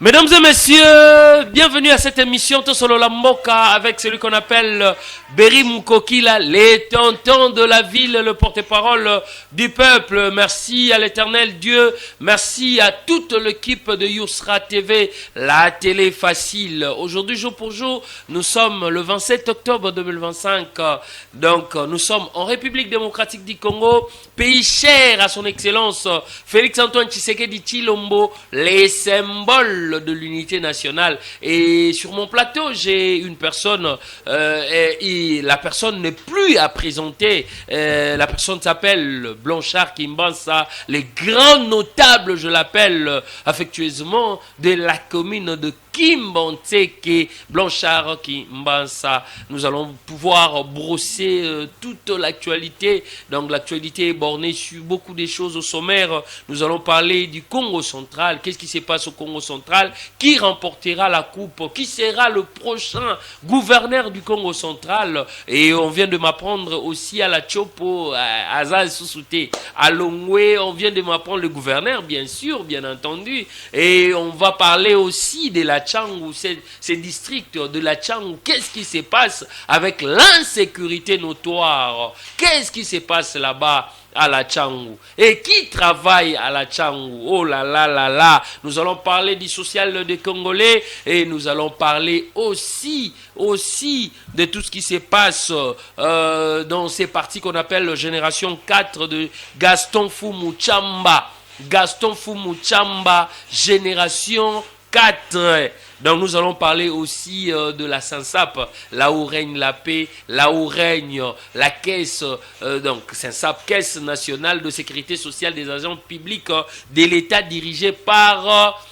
Mesdames et messieurs, bienvenue à cette émission Tosolo la Mboka avec celui qu'on appelle Berry Mukokila, les tontons de la ville, le porte-parole du peuple. Merci à l'éternel Dieu, merci à toute l'équipe de Yousra TV, la télé facile. Aujourd'hui, jour pour jour, nous sommes le 27 octobre 2025. Donc, nous sommes en République démocratique du Congo, pays cher à son excellence Félix-Antoine Tshisekedi Tshilombo, les symboles de l'unité nationale. Et sur mon plateau, j'ai une personne, et la personne n'est plus à présenter. La personne s'appelle Blanchard Kimbansa, les grands notables, je l'appelle affectueusement, de la commune de Kimbanteke, Blanchard Kimbansa. Nous allons pouvoir brosser toute l'actualité. Donc l'actualité est bornée sur beaucoup de choses au sommaire. Nous allons parler du Congo central. Qu'est-ce qui se passe au Congo central? Qui remportera la coupe? Qui sera le prochain gouverneur du Congo central? Et on vient de m'apprendre aussi à la Chopo, à Azaz Sousouté, à Longwe, on vient de m'apprendre le gouverneur, bien sûr, bien entendu. Et on va parler aussi de la Tchangou, ces districts de la Tchangou. Qu'est-ce qui se passe avec l'insécurité notoire? Qu'est-ce qui se passe là-bas à la Tchangou? Et qui travaille à la Tchangou? Oh là là là là. Nous allons parler du social des Congolais et nous allons parler aussi de tout ce qui se passe dans ces partis qu'on appelle Génération 4 de Gaston Fumu Tchamba. Gaston Fumu Tchamba, Génération 4. Donc nous allons parler aussi de la SANSAP, là où règne la paix, là où règne la caisse, donc SANSAP, Caisse nationale de sécurité sociale des agents publics de l'État dirigé par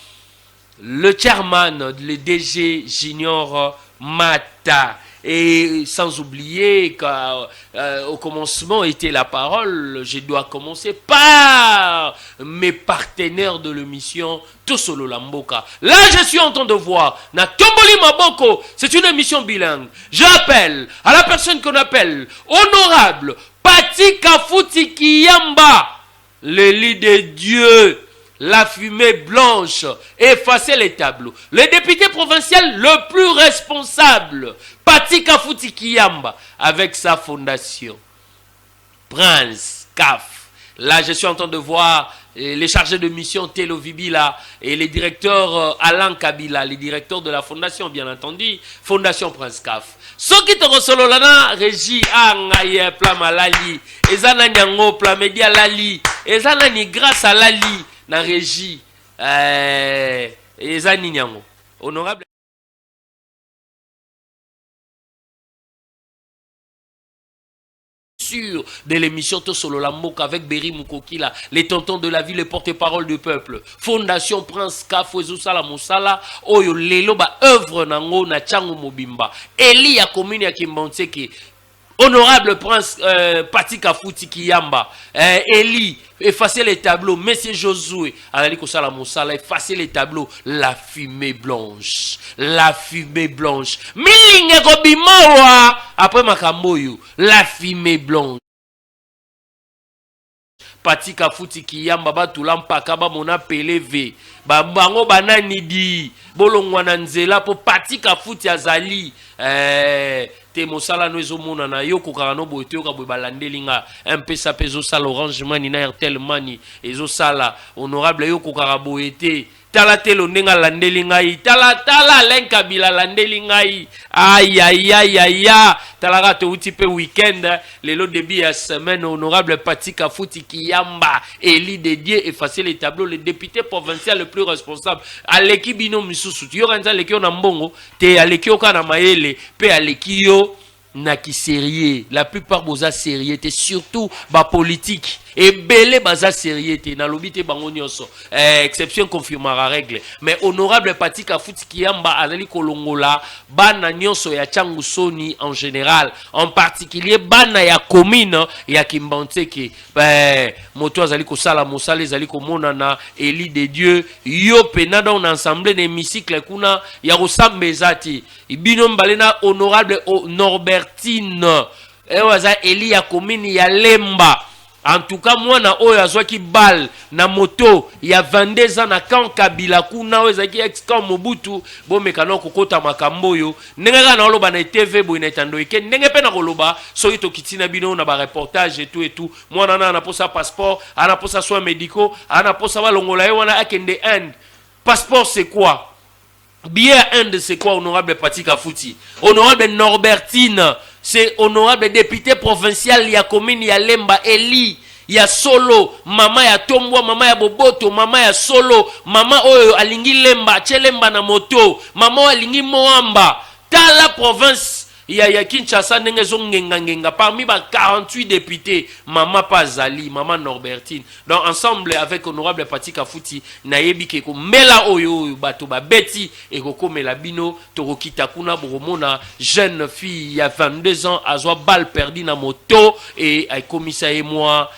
le chairman, le DG Junior Mata. Et sans oublier qu'au commencement était la parole, je dois commencer par mes partenaires de l'émission Tosolo la Mboka. Là, je suis en train de voir na Tomboli Maboko, c'est une émission bilingue. J'appelle à la personne qu'on appelle honorable Pati Kafuti Kiyamba, le lit de Dieu. La fumée blanche, effacer les tableaux. Le député provincial le plus responsable, Pati Kafuti Kiyamba, avec sa fondation, Prince CAF. Là, je suis en train de voir les chargés de mission Telo Vibila et les directeurs Alain Kabila, les directeurs de la fondation, bien entendu, Fondation Prince CAF. Ce qui te resolo lana, Régie Angaye Plama Lali, Ezana Nyango Plamedia Lali, Ezana ni grâce à Lali. Na régie Ezani Nyango. Honorable de l'émission Tosolo la Mboka avec Berry Mukokila, les tontons de la ville, les porte-parole du peuple. Fondation Prince Kafou Ezusala Moussala, Oyo Lelo ba œuvre nango na Tchango Mobimba. Eli ya commune ya Kimbanteke. Honorable Prince Pati Kafuti Kiyamba, Eli, effacer les tableaux, Monsieur Josué, Alali Kosala Moussala, effacer les tableaux, la fumée blanche, Milinge Kobimowa, après Makamoyo, la fumée blanche. Pati Kafuti Kiyamba batulampaka ba mona peleve ba bango banani di bolongwana nzela po Pati Kafuti azali te mosala no ezomona na yo kokaka no boye toyoka boye balandelinga mpesa mpe ezosala Orange Money na Airtel Money ezosala honorable yo kokaka boye te tala telo ndenge alandeli ngai tala Alain Kabila alandeli ngai aya talaka touti pe weekend lelo début ya semaine honorable Pati Kafuti Kiyamba Eli de Dieu effacer les tableaux le député provincial le plus responsable aleki bino misusu yo kanza aleki yo na mbongo te aleki yo kana mayele pe aleki yo na ki sérieux la plupart boza sérieux te surtout ba politique et belé baza sérieux te na lobité bango nyonso exception confirmera règle mais honorable Pati Kafuti Kiyamba azali kolongola bana nyonso ya Tchangu Soni en général en particulier bana ya commune ya Kimbanteke moto azali kosala mosala ezali komona na Eli de Dieu yo pena dans ensemble d'hémicycle kuna ya kosambezati ibino mbalena honorable Norbertine ewaza Eli ya commune ya Lemba En tout cas, moi, na oyo azwaki bal na moto ya 22 ans na kan Kabila kuna oyo ezaki ex-camp Mobutu bo mekano kokota makambo yo ndenge kana oloba na TV bo ina etando eke ndenge pe na koloba soki tokitina bino na ba reportage et tout moi na posa passeport ana posa soins médicaux ana posa balongola ye wana akende Inde. Passeport c'est quoi? Billet à Inde c'est quoi? Honorable Patika Fouti, honorable Norbertine, c'est honorable député provincial ya commune ya Lemba Eli ya Solo, mama ya Tombwa, mama ya Boboto, mama ya Solo, mama oyo alingi Lemba, Chelemba na moto, mama oyo alingi Moamba, ta la province ya Kinshasa ndenge zongenga parmi ba 48 députés, mama Pazali, mama Norbertine. Donc ensemble avec honorable Patika Fouti na yebi ke ko mela oyo bato ba beti et ko komela bino to kokita kuna boromona jeune fille ya 22 ans azwa balle perdue na moto et ay komisa et moi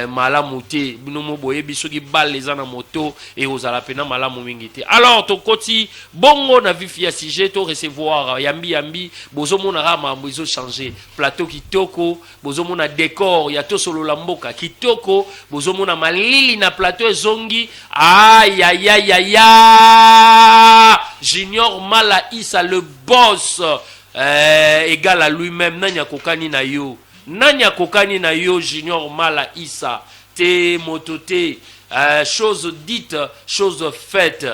malamu te bino mo boye biso ki balle les na moto et ozala pena malamu mingi te. Alors to koti bongo na vifi ya sujet to recevoir yambi bozo mona rama mbizo changer plateau kitoko bozo mona décor ya to solo la mboka kitoko bozo mona malili na plateau ezongi aïe aïe aïe aïe Junior Mala Issa le boss égal à lui-même nanya kokani na yo. Nanya kokani na yo Junior Mala Issa te motote chose dite chose faite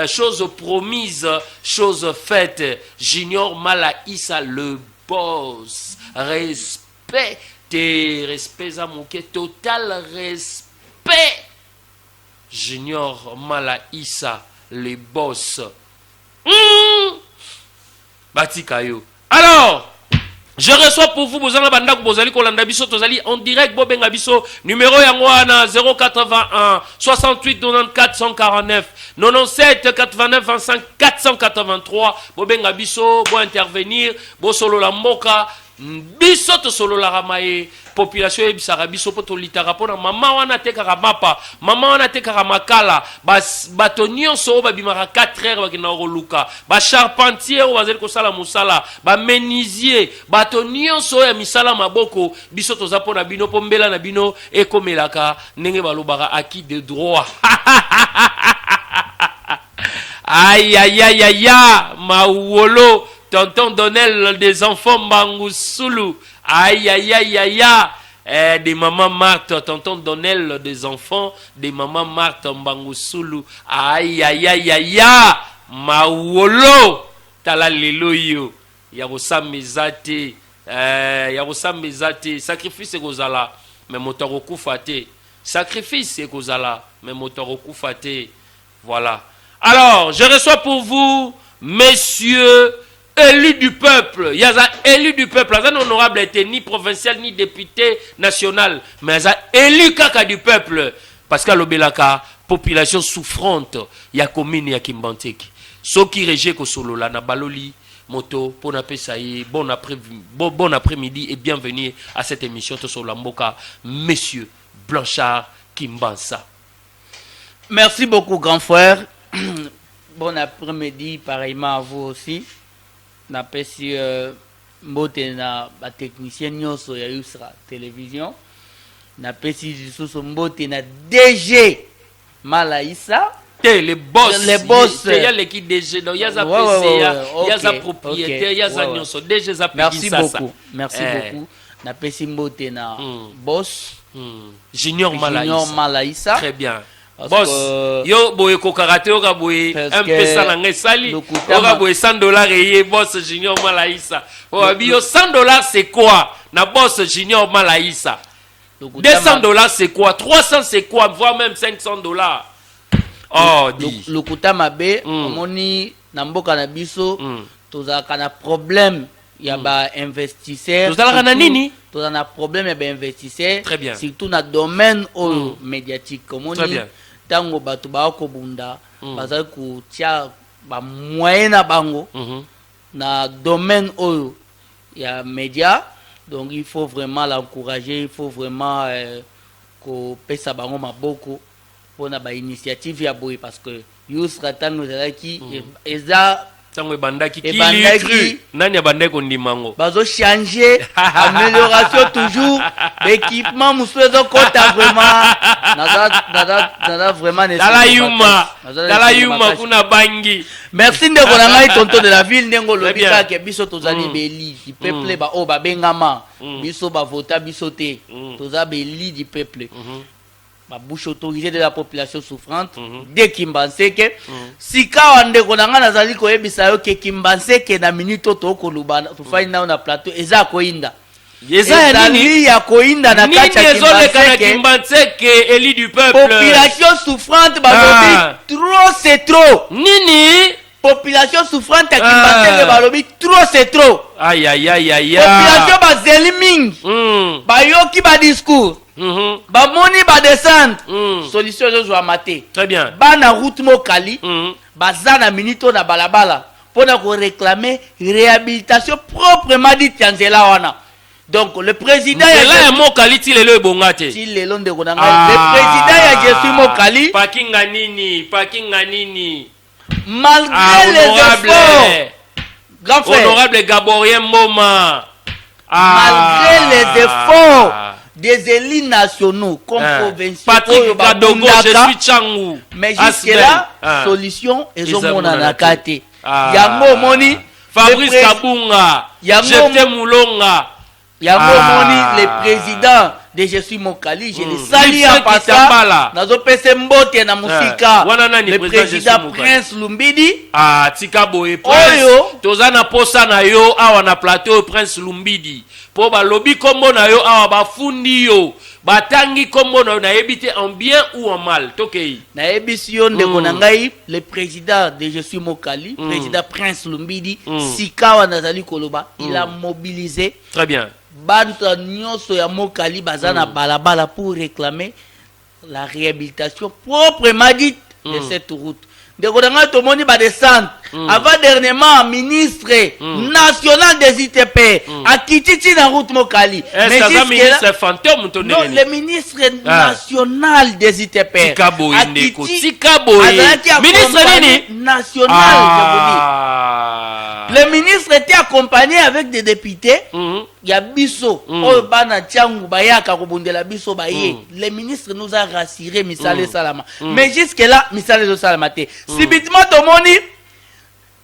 chose promise chose faite Junior Mala Issa le boss respect te respect amoke total respect Junior Mala Issa le boss batika yo. Alors je reçois pour vous bozana bandak bozali kolanda biso tozali en direct bobenga biso numéro yango wana 081 68 94 149 97 89 25 483 bobenga biso bo intervenir bo solo la mboka biso to solo la ramaye population ebisaka biso po tolitaka pona mama wana tekaka mapa mama wana tekaka makala bato nyonso babimaka 4 heures bakina koluka ba charpentier o bazeli kosala musala ba menuisier bato nyonso ya misala maboko biso toza pona bino po mbela na bino ekomelaka ndenge balobaka acquis de droit. Aïe aïe aïe aïe mawolo tonton Donnel des enfants Bangoussoulou. Aïe aïe aïe aïe des mamans Marthe, tonton Donnel des enfants, des mamans Marthe Bangoussoulou. Aïe aïe aïe aïe mawolo tala lelo yo yarosa mezate yarosa mezate sacrifice kozala mais motoro kufate sacrifice kozala mais motoro kufate. Voilà. Alors, je reçois pour vous messieurs élu du peuple. Il y a élu du peuple. Il y a un honorable été ni provincial ni député national. Mais il y a élu kaka du peuple. Parce qu'à l'obélaka, population souffrante, il y a commune, il y a Kimbanteki. Ceux qui rejette solo là, na baloli, moto, bon après-midi et bienvenue à cette émission sur la Mboka, Monsieur Blanchard Kimbansa. Merci beaucoup, grand frère. Bon après-midi, pareillement à vous aussi. Napesi mbote na ba technicien nyonso ya Usra télévision. Napesi lisusu mbote na DG Mala Issa. Les boss. Il y a l'équipe DG, donc il y a sa PCA, il y a sa propriétaire, il y a sa nyonso. DG za merci beaucoup. Merci beaucoup. Napesi mbote na boss Junior Mala Issa. Très bien. Boss, yo boye kokarate oka boye un peu ça na sali oka boye $100 et boss Junior Mala Issa. Yo $100 c'est quoi na boss Junior Mala Issa? $200 c'est quoi? 300 c'est quoi? Voire même $500. Oh, di. Lokuta mabe omoni na mboka na biso tozaka na problème ya ba investisseurs. Tozalaka na nini? Tozala na problème ya ba investisseurs. Très bien. Surtout na domaine médiatique. Omoni très bien. Tango bato ba kobunda bazali kutia ba moyen na bango na domaine oyo ya média. Donc il faut vraiment l'encourager, il faut vraiment ko pesa bango maboko pour na ba initiative ya boy parce que Yusra tango zalaki eza Sango bandaki qui Ebandaki. lui cru. Nani abandaki kondimango. Bazo changer, amélioration toujours. L'équipement mousseau kota vraiment. Nada vraiment Dala yuma kuna bangi. Merci de konanga tonton de la ville ndengo lobika ke biso tozali beli du peuple ba o ba bengama. Biso ba vota biso te. Toza beli du peuple. Ma bouche autorisée de la population souffrante de Kimbanseke. Sika wande konanga nazali koyebisa yo ke Kimbanseke na minute to koluba to find now na plateau eza koinda. Eza nini ya koinda na kacha Kimbanseke eli du peuple. Population souffrante balobi trop c'est trop. Nini population souffrante ya Kimbanseke balobi trop c'est trop. Aïe aïe aïe aïe. Population bazeli mingi. Bayoki ba discours. Bamoni ba descente. Solution zo zo maté. Très bien. Bana route mokali. Bazana minito na balabala pour ko réclamer réhabilitation proprement dit Tianzela wana. Donc le président ya mokali ti lelo ebongate. Ti lelo ndeko na ngai. Le président ya Jesui Mokali. Pakinga nini. Malgré les efforts. Grand frère. Honorable Gaborien Mboma. Malgré les efforts des élus nationaux comme provinciaux. Patrick Kadogo, je suis Changou. Mais jusque-là, solution, ils ont mon anakate. Yango Moni, Fabrice Kabunga, Jete Moulonga. Yango Moni, le président de Je suis Mokali, je le salue en passant. Nazo pese mbote na musika. Le président Prince Lumbidi. Tika Boye Prince. Tozana posa na yo awa na plateau Prince Lumbidi. Po ba lobby kombo na yo awa ba fundi yo. Batangi kombo na yebite en bien ou en mal. Tokei. Na yebisi yo ndeko na ngai le président de Je suis Mokali, président Prince Lumbidi, Sikawa nazali koloba, il a mobilisé. Très bien. Banta nyonso ya Mokali bazana balabala pour réclamer la réhabilitation proprement dite de cette route. De Kodanga Tomoni ba descendre. Avant dernièrement, ministre national des ITP a quitté la route Mokali. Mais c'est un ministre fantôme ton non, le ministre national des ITP a quitté ministre national, je vous dis. Le ministre était accompagné avec des députés. Il y a Bisso, Bana Tiangou, Bayaka, Robondela Bisso, Baye. Le ministre nous a rassuré, Misale Salama. Mais jusque-là, Misale Salama. Subitement, Tomoni,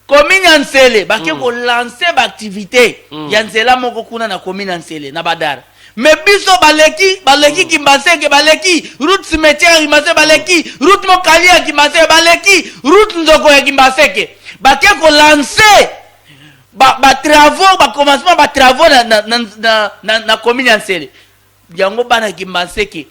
commune Yansele, Baké ko lancer l'activité. Yansela moko kuna na commune Yansele, na Badar. Mais Bisso baleki Kimbanseke baleki, route cimetière Kimbanseke baleki, route Mokali ya Kimbanseke baleki, route Nzoko ya Kimbanseke. Baké ko lancer travaux, commencement travaux na commune Yansele. Yango bana Kimbanseke,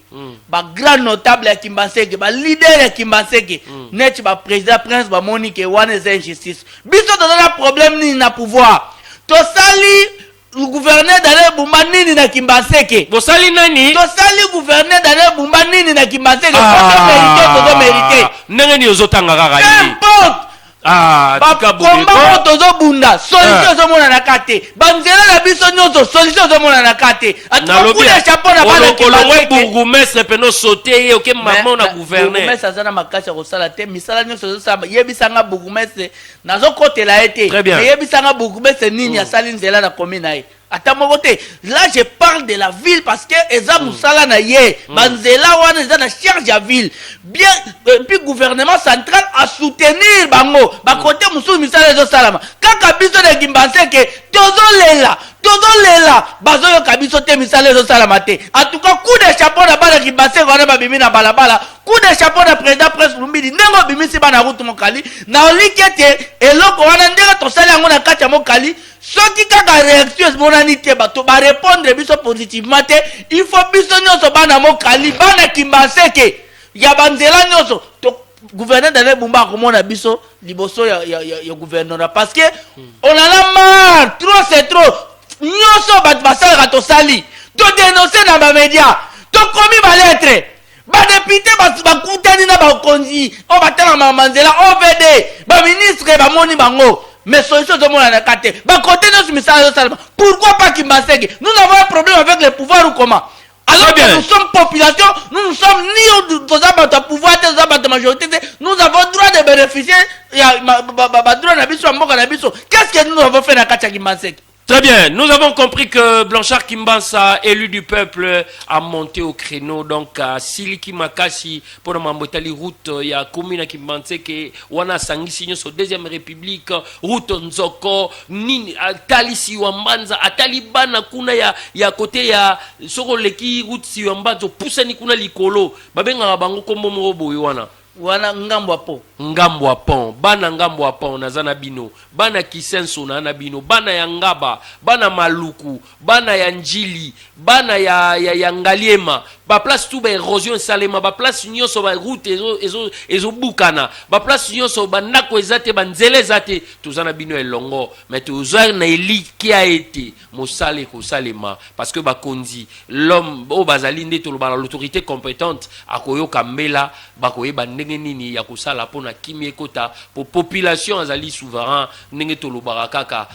grand notable ya Kimbanseke, leader ya Kimbanseke, net président Prince Monique wana za injustice. Biso tozana problème ni na pouvoir. Tosali le gouverneur d'aller Bumba nini na Kimbanseke. Bosali nani? Tosali gouverneur d'aller Bumba nini na Kimbanseke. Faut mériter. Ndenge ni ozotanga kaka ni. N'importe. Komba tozo bunda solution zo mona na kate banzela na biso nyozo solution zo mona na kate atukude chapeau na bana Kimbanseke bourgmestre peno sauter OK maman na gouverneur bourgmestre azana makasi ko sala te misala nyoso zo saba yebisanga bourgmestre nazo kotela ete yebisanga bourgmestre nini asali nzela na commune ai. Là, je parle de la ville parce que Eza Moussala na ye, Banzela wana Eza na charge à ville. Bien, puis gouvernement central a soutenir bango. Ba côté Moussou Moussala Ezo Salama. Kaka biso de Kimbanseke, tozo lela, bazo yo kabiso te Moussala Ezo Salama te. En tout cas, coup de chapeau na bana Kimbanseke wana ba bimi na balabala. Coup de chapeau na président Prince Lumbidi. Nengo bimi si bana route Mokali. Na olikete eloko wana ndenge tosali yango na kati ya Mokali. Ceux qui ont des réactions, ba répondre biso positivement. Il faut biso nyoso bana Mokali, bana Kimbanseke. Ya banzela nyoso. Gouverneur d'aller Bumba komona biso liboso ya gouverneur parce que on en a marre. Trop c'est trop. Nyoso basala to sali. To dénoncer dans les médias. To commis ba lettre. Ba député ba kutani na ba konzi. On va tellement manzela OVD. Ba ministre ba moni bango. Mais solution de mon anakate. Pourquoi pas Kimbanseke? Nous avons un problème avec le pouvoir ou comment? Alors que nous sommes population, nous sommes ni aux abattements de pouvoir, aux abattements de majorité, nous avons droit de bénéficier, qu'est-ce que nous avons fait dans Katia Kimbansek? Très bien, nous avons compris que Blanchard Kimbansa, élu du peuple, a monté au créneau. Donc, à Siliki Makasi, pour la route, il y a commune Kimbanseke, Wana Sangisigno, sur deuxième république, route Nzoko, Nini, Tali Siwambanza, à Talibana, Kuna, ya côté, ya Soro Leki, route Siwambanza, Poussani Kuna Likolo, Babenga Bango Kombo Morobo, Wana. Wana ngambo pont. Ngambo pont, bana ngambo pont nazana bino, bana Kisenso na bino, bana ya Ngaba, bana Maluku, bana ya Njili, bana ya Ngaliema, ba place tout ba érosion salema, ba place nyonso ba route ezo bukana, ba place nyonso ba ndako ezate ba nzele ezate, tozana bino elongo, mais tozar na eli qui a été mosale ko salema parce que ba konzi l'homme o bazali nde to ba l'autorité compétente akoyo kambela ba koyeba ndenge nini ya kosala pona kimi ekota po population azali souverain ndenge to lobaka kaka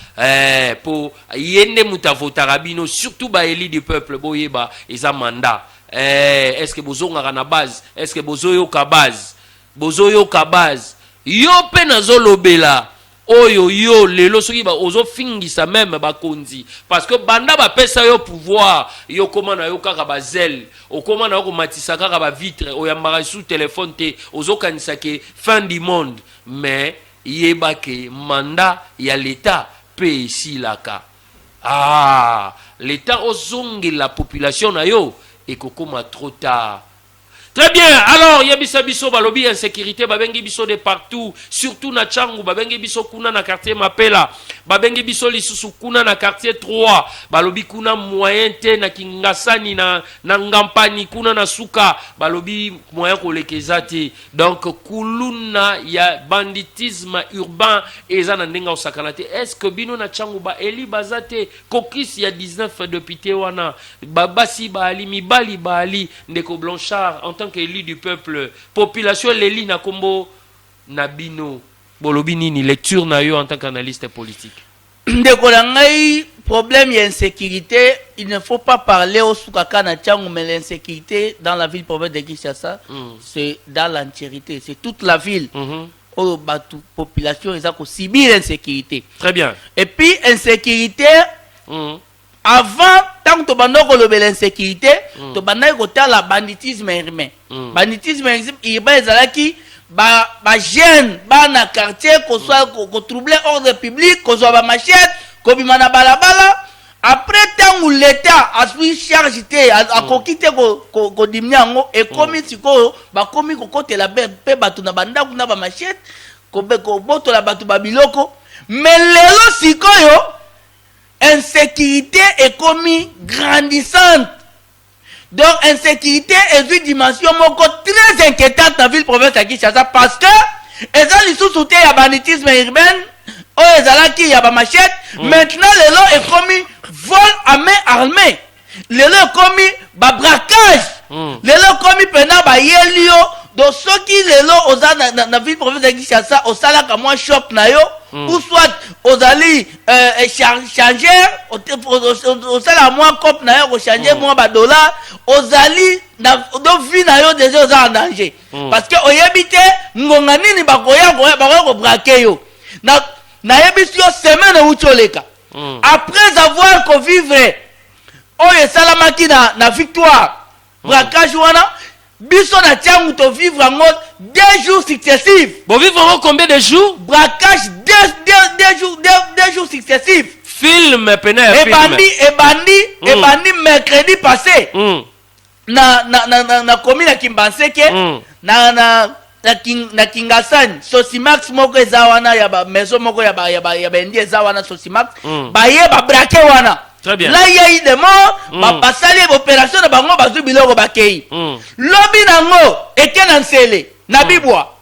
po yende mutavota bino surtout ba éli du peuple boyeba eza mandat est-ce que bozongaka na base est-ce que bozoyoka base yo pe nazolobela oyo yo lelo soki ba ozo fingisa même bakonzi parce que banda ba pesa yo pouvoir yo komana yo kaka ba zel o komana yo matisa kaka ba vitre o yambara sous téléphone te ozo kanisa ke fin du monde mais yeba ke mandat ya l'état pe ici laka l'état ozongi la population na yo et kokoma trop tard. Très bien, alors yebisa biso balobi insécurité babengi biso de partout, surtout na Tchangu babengi biso kuna na quartier Mapela, babengi biso lisusu kuna na quartier 3, balobi kuna moyen te na Kingasani na Ngampani kuna na Suka, balobi moyen kolekeza te. Donc kuluna ya banditisme urbain eza na ndenga osakana te. Est-ce que bino na Tchangu ba eli bazate kokisi ya 19 députés wana babasi ba ali mibali ba ali ndeko Blanchard en tant qu'élu du peuple, population l'éli na kombo nabino bolobi nini lecture na yo en tant qu'analyste politique. Ndeko ngai problème et insécurité, il ne faut pas parler au Soukaka na Tchangu, mais l'insécurité dans la ville province de Kinshasa, c'est dans l'entièreté, c'est toute la ville. Oh, population ils ont subir l'insécurité. Très bien. Et puis insécurité avant, tant que tu as l'insécurité, tu as la banditisme urbain. Banditisme urbain, c'est ba jeune, na quartier, qu'on soit troublé ordre public, qu'on soit machette, qu'on bimana balabala. Après, tant que l'État a pris charge, a quitter ko dimnyango, et comme si comme côté la paix, batuna banda, kuna ba machette, ko boto la batu babiloko. Mais les sikoyo, insécurité est commis grandissante. Donc insécurité est une dimension très inquiétante dans la ville province de Kinshasa parce que ils ont sous soutien à banditisme urbain, ils ont qui y a machette. Maintenant les lots est commis vol à main armée. Les lots est commis braquage. Les lots commis pendant ba yelio. Donc ceux qui les lots aux dans la ville province de Kinshasa au salaire comme moi shop na yo. Ou soit aux alliés changer au salaire moins cop na yo changer moins ba dollar aux alliés donc vie na yo déjà en danger parce que au yebite ngonga nini bakoya ko braquer yo na yebisi yo semaine ou choleka après avoir ko vivre oye salamaki na victoire braquage wana biso na Tchangu to vivre en mode 2 jours successifs. Bon vivre combien de jours? Braquage 2 jours successifs. Film peine. Et bandi mercredi passé. Na commune Kimbanseke na Kingasani Sosimax moko ezawana ya ba maison moko ya ba ndi ezawana Sosimax baye ba braquer wana. Très bien. Là il y a eu des morts, basali opération de bango bazu biloko bakei. Lobi nango ekenansele na bibwa.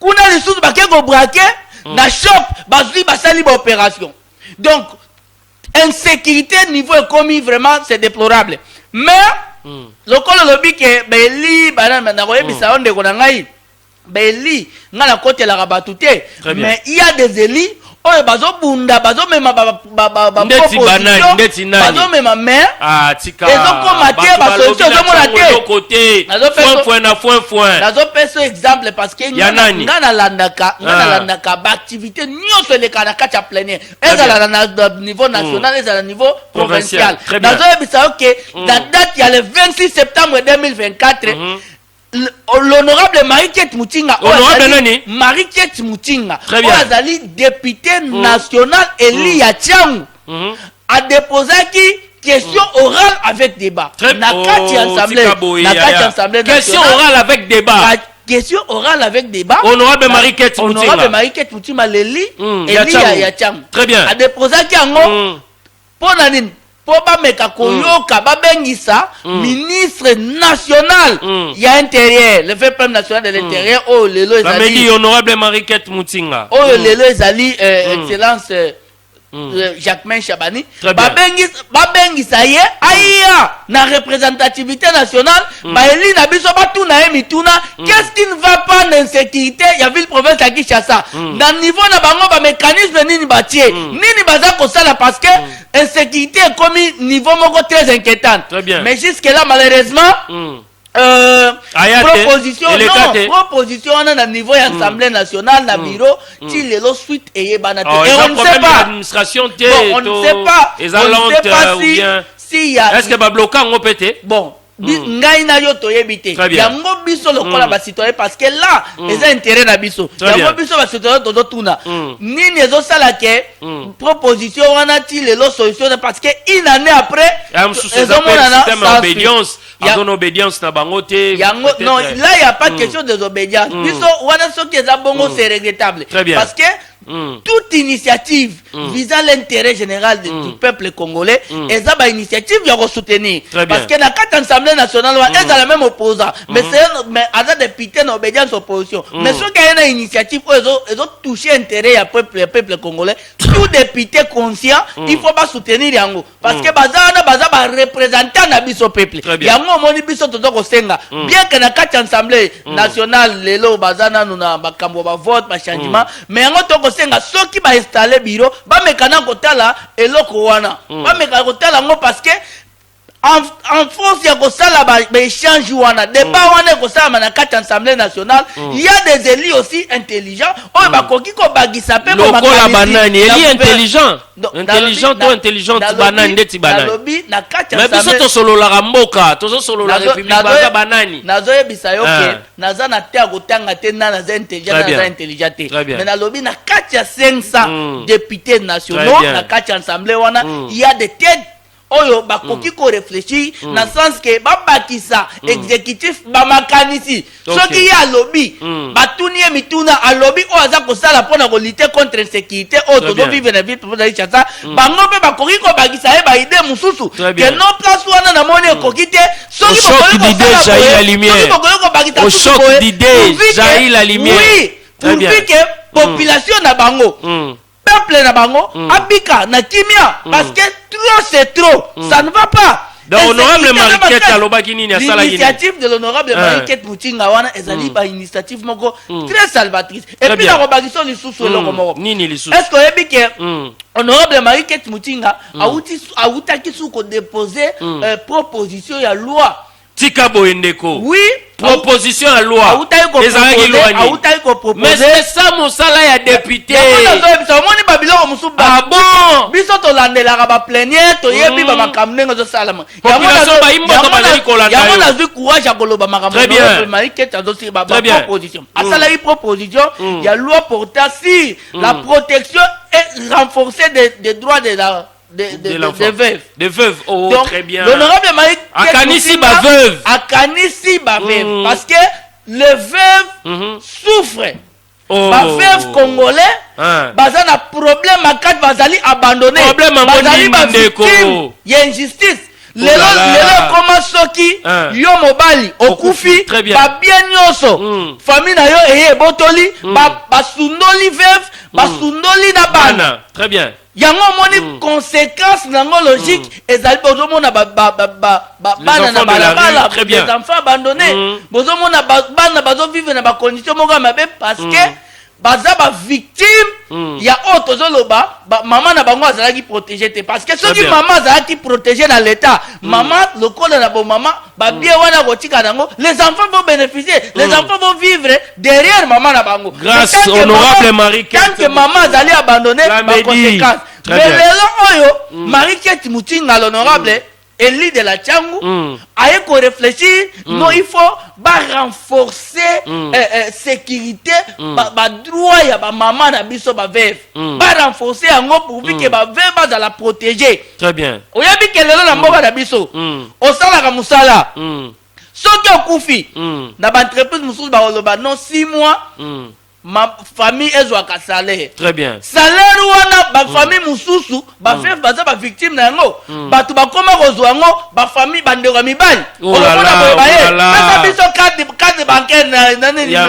Kuna lisusu bakeko braquer na shop bazu basali opération. Donc insécurité niveau commis vraiment c'est déplorable. Mais lokolo lobi ke beli banana na koyebisa onde ko na ngai beli ngala kote la rabatute mais il y a des élits oyo bazobunda bazomema ndeti banani ndeti nani bazomema mais tika ezokoma te basolution ezomona te nazopesa exemple parce que nga nalandaka baactivité nyonso eleka na kati ya plénière ezala na niveau national ezala na niveau provincial nazoyebisa yo ke na date ya le 26 septembre 2024 l'honorable Marie-Kate Mutinga Marie-Kate Mutinga azali député national Eli Yatiangu a déposé question orale avec débat na kati assemblée question orale avec débat question orale avec débat honorable Marie-Kate Mutinga Eli Yatiangu très bien a déposé yango pona nini po bameka koyoka babengisa ministre national ya intérieur le fait premier national de l'intérieur oh lelo ezali honorable Marie-Kate Mutinga oh lelo ezali excellence Jacquemain Chabani babengisa ye aya na représentativité nationale baeli na biso batuna ye mituna qu'est-ce qui ne va pas na insécurité ya ville province ya Kinshasa na niveau na bango ba mécanisme nini batie nini baza kosala parce que insécurité comme niveau moko très inquiétant mais jusque là malheureusement proposition on a na niveau ya assemblée nationale na bureau ti lelo suite eyebana te et on ne sait pas administration on ne sait pas si est-ce que ba bloquer ngo pété bon ngai na yo toyebi te yango biso lokola ba citoyen parce que là les intérêts na biso yango biso ba citoyen tozo tuna nini ezosala ke proposition wana ti lelo solution parce que une année après système obédience azon obédience na bango te yango non là il y a pas question de désobédience biso wana soki eza bongo c'est regrettable parce que toute initiative visant l'intérêt général du peuple congolais eza ba initiative ya ko soutenir parce que na kati assemblée nationale eza la même opposant mais mais aza député na obédience opposition mais soki aya na initiative ezo toucher intérêt ya peuple congolais tout député conscient il faut pas soutenir yango parce que baza ba représentant na biso peuple yango moni biso tozo ko senga bien que na kati assemblée nationale lelo baza nanu na bakambo ba vote ba changement mais yango toko senga soki ba installer bureau ba mekana kotala eloko wana ba mekana kotala ngo parce que en France ya kosala ba échange wana débat wana kosala na kati assemblée nationale il y a des élus aussi intelligents oh ba koki ko bagisa pe ko la banani eli intelligent to intelligent banani ndeti banani lobi na kati assemblée mais biso to solo la mboka to solo la république baza banani nazo yebisa yo ke naza na te akotanga te na za intelligent te mais na lobi na kati ya 500 députés nationaux na kati assemblée wana il y a des têtes oyo bakoki ko réfléchir na sens que babakisa exécutif bamakanisi soki ya lobby batuni ye mituna a lobby o aza ko sala pona ko lutter contre insécurité o to vivre na ville pour Kinshasa bango pe bakoki ko bakisa ye ba idée mususu que non place wana na moni ekoki te soki bakoki ko jaillir la lumière au choc d'idées jaillir la lumière oui pour que population na bango peuple na bango abika na kimia parce que trop c'est trop ça ne va pas donc honorable Marie-Kate alobaki nini asala yini l'initiative de l'honorable Marie-Kate Mutinga wana ezali ba initiative moko très salvatrice et puis la robagiso lisusu eloko moko nini lisusu est-ce que oyebi ke honorable Marie-Kate Mutinga autaki suko déposer proposition ya loi tika boyendeko oui proposition à loi ezalaki loani mais c'est ça mosala ya député omoni babiloko mosusu bon biso tolandelaka baplénière toyebi bamakambo ndenge ezosalama yango nazwi courage ya koloba makambo Marie-Kate azosila baproposition asalaki proposition ya loi portant sur la protection et renforcée des droits de la des veuves oh donc, très bien l'honorable Marie akanisi ba veuve parce que les veuves souffrent ba veuve congolais baza na problème akati bazali abandonné bazali ba victime ya injustice lelo koma soki yo mobali okufi ba bien nyonso famille na yo eye botoli basundoli veuve basundoli na bana très bien yango moni conséquence nango logique ezali bozomona bana na balabala les enfants abandonnés bozomona bana bazovivre na bacondition moko ya mabe parce que baza ba victime ya otozoloba maman na bango azalaki protéger te parce que soki maman azalaki protéger dans l'état maman lokola na bo maman ba bien wana kotika nango les enfants vont bénéficier les enfants vont vivre derrière maman na bango grâce honorable Marie-Kate tant que maman azali abandonné ba conséquences mais lelo oyo Marie-Kate Mutinga l'honorable Eli de la Tchangou a ko réfléchir non il faut renforcer sécurité ba droit ya ba maman na biso ba veuve renforcer yango pour que ba veuve ba la protéger très bien oyabi ke lelo na mboka na biso osala ka musala soki okufi na ba entreprise mususu ba oloba non 6 mois ma famille ezwaka salaire très bien salaire wana ba famille mususu ba veuve baza ba victime na yango batu bakoma kozwa yango ba famille bandeko mibali okomona boye baye kaka biso carte bancaire na nini ya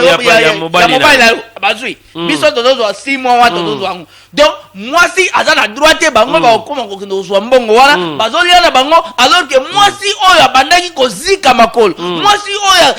mobile bazwi biso tozozwa 6 mois wana tozozwa yango donc mwasi aza na droit te bango bakoma kokende kozwa mbongo wana bazolia na bango alors que mwasi oyo abandaki kozika makolo mwasi oyo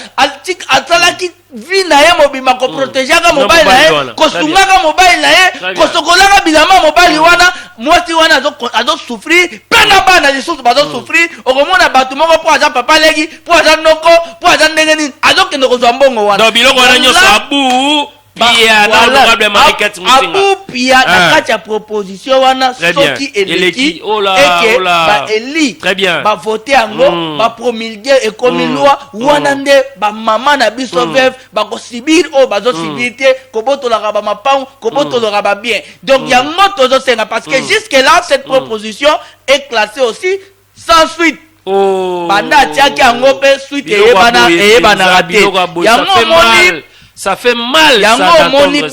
atalaki vi na ye mobima ko protéger ka mobile na ye kosunga ka mobile na ye kosokolaka bilama mobile wana mwasi wana azo souffrir pena bana lisusu bazo souffrir okomona batu moko po aza papa legi po aza noko po aza ndenge nini azokende kozwa mbongo wana donc biloko wana nyonso abu pia na honorable Marie-Kate Mutinga abu pia na kati ya proposition wana soki eleki eke ba eli ba voter yango ba promulguer ekomi loi wana nde ba mama na biso veuve ba ko subir o bazo subir te ko botolaka ba mapangu ko botolaka ba bien donc yango tozo senga parce que jusque là cette proposition est classée aussi sans suite banda tiaki yango pe suite eyebana raté yango moni ça fait mal ça d'entendre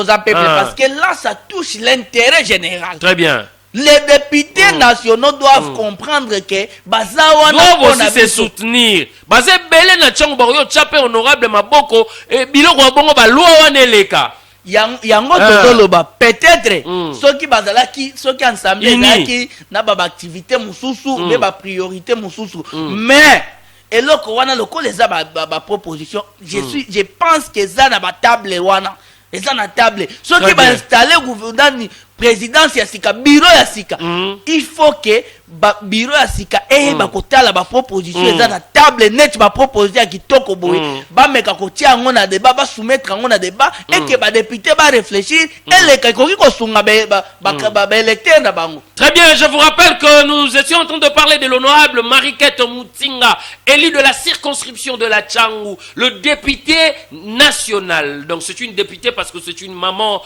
ça parce que là ça touche l'intérêt général. Très bien. Les députés nationaux doivent comprendre que bazawana doivent aussi se soutenir. Bazé belé na tchango bayo tchape honorable maboko et biloko bongo ba loi wana eleka. Yango tozoloba peut-être soki bazalaki soki ensemble ezalaki na ba activité mususu mais ba priorité mususu mais et loko wana loko les a ba proposition je pense que ça na ba table wana eza na table soki ba installer gouvernement présidence ya sika bureau ya sika il faut que ba bureau ya sika ba kotala ba proposition eza na table net ba proposition ya kitoko boy ba meka kotia ngo na débat ba soumettre ngo na débat et que ba député ba réfléchir et les koki ko sunga ba électeur na bango. Très bien, je vous rappelle que nous étions en train de parler de l'honorable Marie-Kate Mutinga, élu de la circonscription de la Tchangou, le député national. Donc c'est une députée parce que c'est une maman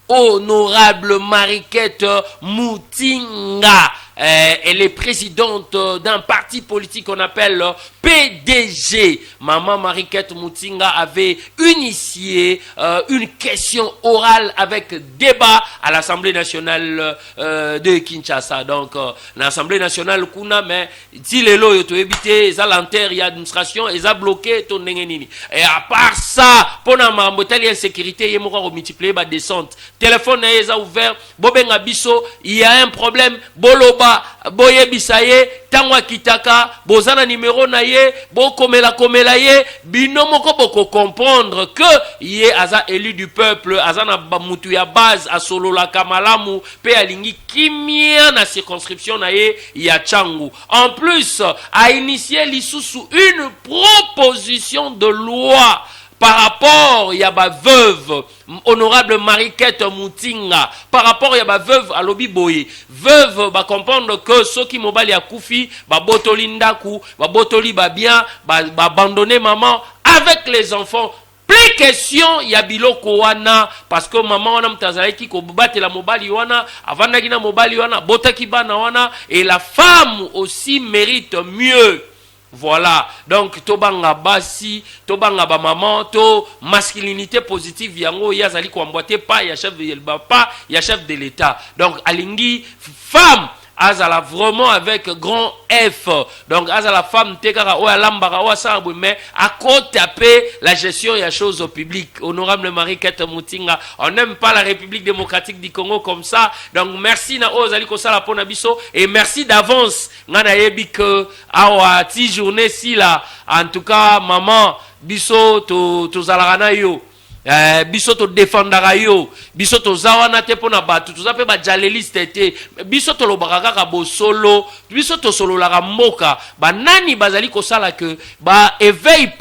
honorable Marie-Kate Mutinga. Elle est présidente d'un parti politique qu'on appelle PDG. Maman Marie-Kate Mutinga avait initié une question orale avec débat à l'Assemblée nationale de Kinshasa. Donc, l'Assemblée nationale, mais si les lois ont évité, ils ont l'enterre, il y a administration, ils ont bloqué ton nengenini. Et à part ça, pendant ma insécurité, il y a multiplié ma descente. Téléphone, ils ont ouvert, Bobenga Bisso, il y a un problème, Boloba. Boye bisaye tangwa kitaka bozana numéro na ye bokomela ye bino moko boko comprendre que ye aza élu du peuple azana bamutu ya base a solo la kamalamu pe alingi kimia na circonscription na ye ya Tchangou. En plus a initié lisusu une proposition de loi par rapport ya ba veuve honorable Marie-Kate Mutinga par rapport ya ba veuve à lobi boye veuve ba comprendre que ceux qui mobali ya koufi ba botoli ndaku ba botoli ba bien ba abandonner maman avec les enfants. Plus question ya biloko wana parce que maman wana mtazalaki ko batela mobali wana avandaki na mobali wana botaki bana wana et la femme aussi mérite mieux. Voilà, donc tobanga basi, tobanga ba maman, to masculinité positive yango yazali ko emboîter pas ya chef de pas ya chef de l'État. Donc alingi femme azala vraiment avec grand F. Donc azala femme tekara o alambara o sabu mais à côté taper la gestion ya choses publiques. Honorable Marie-Kate Mutinga, on n'aime pas la République démocratique du Congo comme ça. Donc merci na ozali ko sala pona biso et merci d'avance ngana yebi que awa ti journée si là en tout cas maman biso to zalagana yo biso to défendara yo biso to zawana te pona batu to zape ba jaleliste te biso to lobaka kaka bosolo biso to solo la mboka ba nani bazali ko sala que ba éveil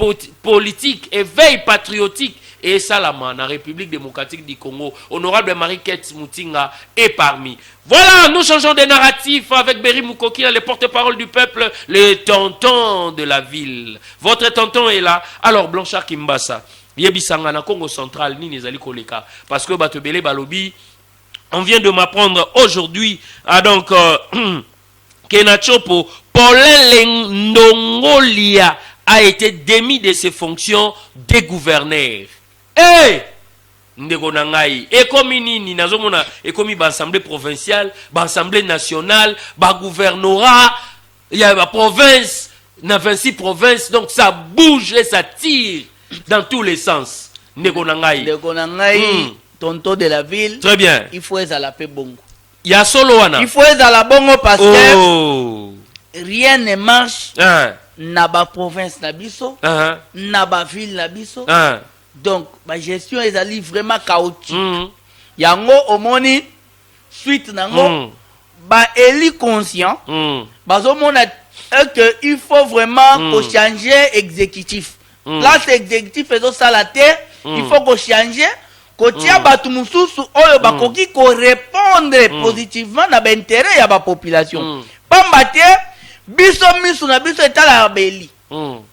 politique éveil patriotique et Salama, la République démocratique du Congo, honorable Marie-Kette Moutinga est parmi. Voilà, nous changeons de narratif avec Berry Mukoki, le porte-parole du peuple, le tonton de la ville. Votre tonton est là. Alors, Blanchard Kimbassa, Yebisanga na Congo central, ni nezali koleka, parce que Batebele Balobi, on vient de m'apprendre aujourd'hui, donc, Kenachopo, Paulin Ndongolia a été démis de ses fonctions de gouverneur. Hey! Ndeko nangai ekomi nini nazomona ekomi ba assemblée provinciale ba assemblée nationale ba gouvernorat il y a ba province na 26 provinces donc ça bouge et ça tire dans tous les sens ndeko nangai tonton de la ville très bien il faut ezala pe bongo il y a solo wana il faut ezala bongo parce que rien ne marche na ba province na biso na ba ville na biso donc ma gestion ezali vraiment chaotique yango omoni suite nango ba eli conscient bazomona que il faut vraiment ko changer exécutif là c'est exécutif ezo sala te il faut ko changer ko tia batu mususu oyo bakoki ko répondre positivement na ba intérêt ya ba population pamba te biso misu na biso etala beli